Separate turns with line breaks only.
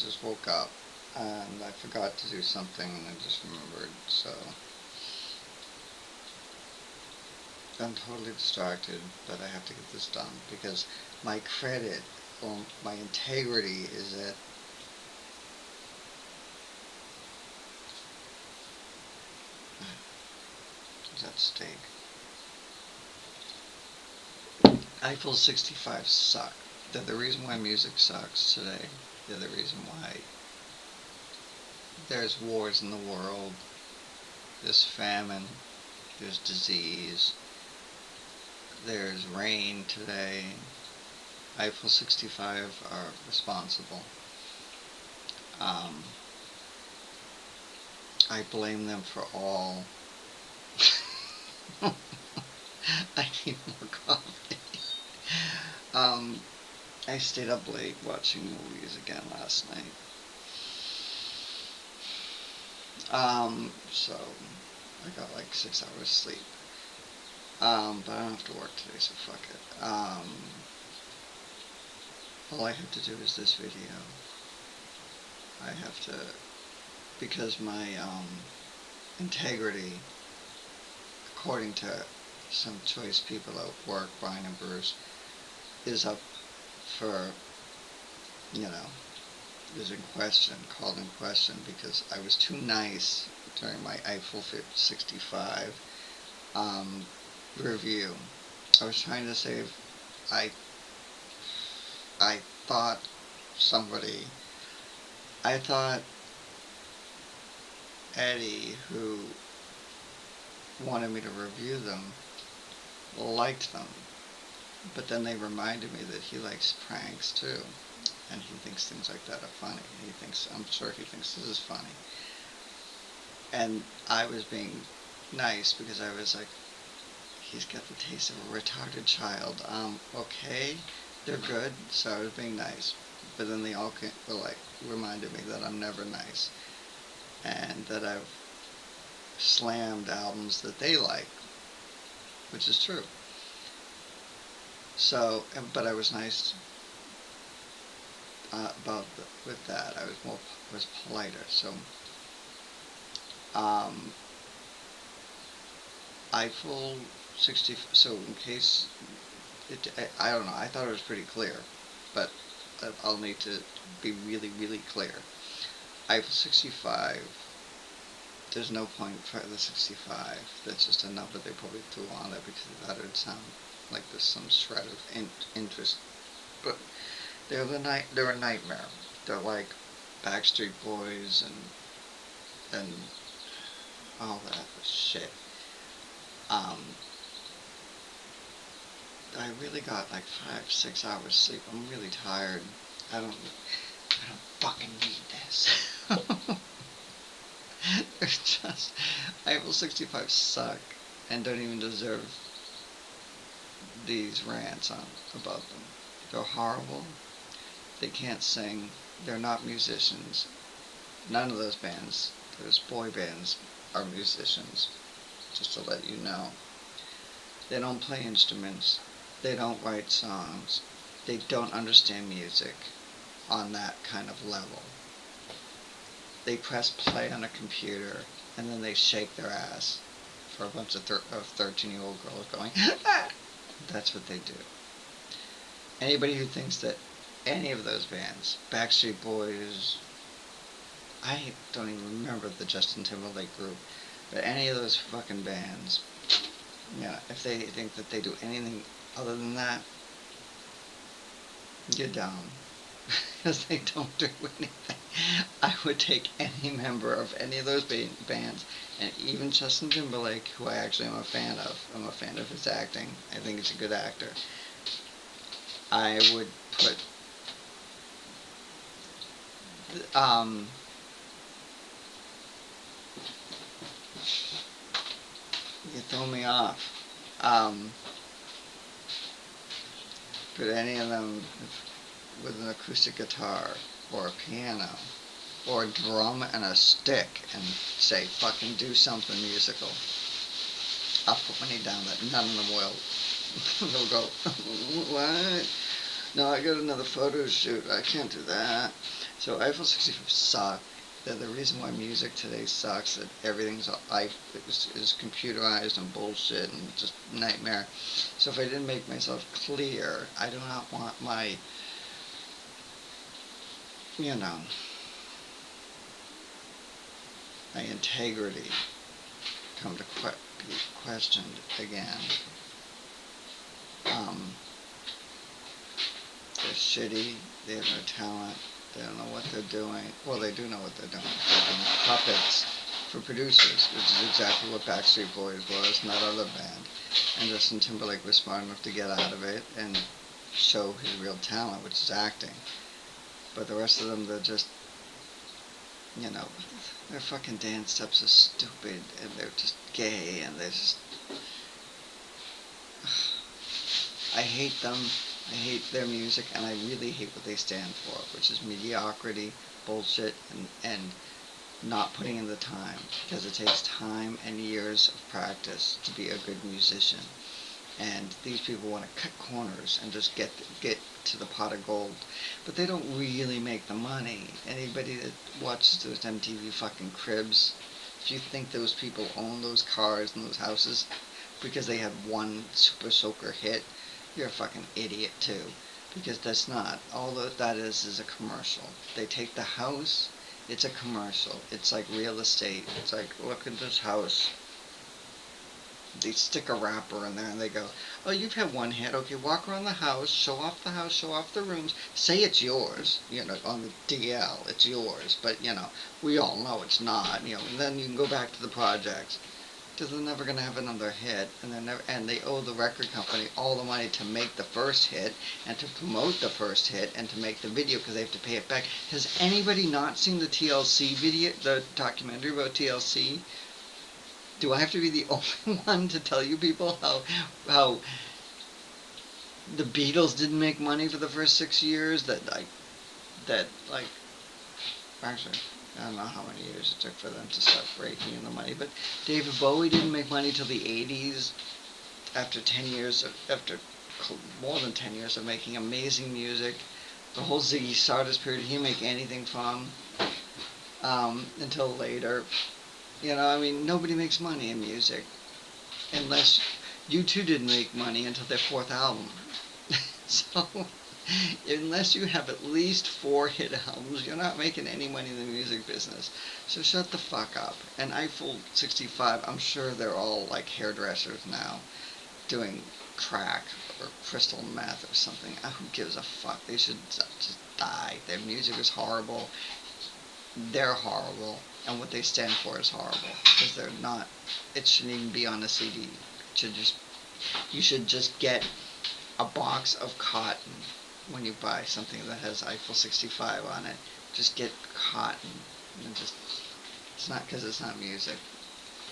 just woke up and I forgot to do something and I just remembered, so I'm totally distracted, but I have to get this done because my credit or my integrity is at stake. Eiffel 65 suck. They're the reason why music sucks today. They're the reason why there's wars in the world, there's famine, there's disease, there's rain today. Eiffel 65 are responsible. I blame them for all. I need more coffee. I stayed up late watching movies again last night. So I got like 6 hours sleep. But I don't have to work today, so fuck it. All I have to do is this video. I have to, because my integrity, according to some choice people at work, Brian and Bruce, is up for, is in question, called in question, because I was too nice during my Eiffel 65 review. I was trying to save, I thought Eddie, who wanted me to review them, liked them. But then they reminded me that he likes pranks too. And he thinks things like that are funny. I'm sure he thinks this is funny. And I was being nice because I was like, he's got the taste of a retarded child. Okay, they're good, so I was being nice. But then they all were like, reminded me that I'm never nice. And that I've slammed albums that they like, which is true. So, but I was nice with that. I was politer. So, Eiffel 60. So in case I don't know. I thought it was pretty clear, but I'll need to be really, really clear. Eiffel 65. There's no point for the 65. That's just a number they probably threw on there because they thought it would sound like there's some shred of interest. But they're a nightmare. They're like Backstreet Boys and all that shit. I really got like 5-6 hours sleep. I'm really tired. I don't fucking need this. They're just, Eiffel 65 suck and don't even deserve these rants about them. They're horrible. They can't sing. They're not musicians. None of those bands, those boy bands, are musicians. Just to let you know. They don't play instruments. They don't write songs. They don't understand music on that kind of level. They press play on a computer and then they shake their ass for a bunch of 13-year-old girls going, ah! That's what they do. Anybody who thinks that any of those bands, Backstreet Boys, I don't even remember the Justin Timberlake group, but any of those fucking bands, if they think that they do anything other than that, you're dumb. Because they don't do anything. I would take any member of any of those bands, and even Justin Timberlake, who I actually am a fan of. I'm a fan of his acting. I think he's a good actor. I would put you throw me off. Put any of them with an acoustic guitar or a piano or a drum and a stick and say fucking do something musical. I'll put money down that none of them will. They'll go, what? No, I got another photo shoot. I can't do that. So Eiffel 65 suck. They're the reason why music today sucks. That everything's is computerized and bullshit and just nightmare. So if I didn't make myself clear, I do not want my, you know, my integrity come to be questioned again. They're shitty. They have no talent. They don't know what they're doing. Well, they do know what they're doing. They're doing puppets for producers, which is exactly what Backstreet Boys was, not other band. And Justin Timberlake was smart enough to get out of it and show his real talent, which is acting. But the rest of them, they're just, you know, their fucking dance steps are stupid, and they're just gay, and they're just... I hate them. I hate their music, and I really hate what they stand for, which is mediocrity, bullshit, and not putting in the time, because it takes time and years of practice to be a good musician. And these people want to cut corners and just get to the pot of gold, but they don't really make the money. Anybody that watches those MTV fucking Cribs, if you think those people own those cars and those houses because they had one Super Soaker hit, you're a fucking idiot too, because that's not. All that is a commercial. They take the house, it's a commercial. It's like real estate. It's like, look at this house. They stick a wrapper in there and they go, oh, you've had one hit. Okay, walk around the house, show off the house, show off the rooms. Say it's yours, you know, on the DL, it's yours. But, you know, we all know it's not, you know, and then you can go back to the projects. Because they're never going to have another hit, and they owe the record company all the money to make the first hit, and to promote the first hit, and to make the video, because they have to pay it back. Has anybody not seen the TLC video, the documentary about TLC? Do I have to be the only one to tell you people how the Beatles didn't make money for the first 6 years? Actually, I don't know how many years it took for them to start breaking in the money, but David Bowie didn't make money till the 80s, after more than 10 years of making amazing music. The whole Ziggy Stardust period, he didn't make anything from, until later. You know, I mean, nobody makes money in music, unless U2 didn't make money until their fourth album. So, unless you have at least 4 hit albums, you're not making any money in the music business. So shut the fuck up. And Eiffel 65, I'm sure they're all like hairdressers now, doing crack or crystal meth or something. Who gives a fuck? They should just die. Their music is horrible. They're horrible. And what they stand for is horrible. Because they're not, it shouldn't even be on a CD. You should just get a box of cotton when you buy something that has Eiffel 65 on it. Just get cotton. And it's not because it's not music.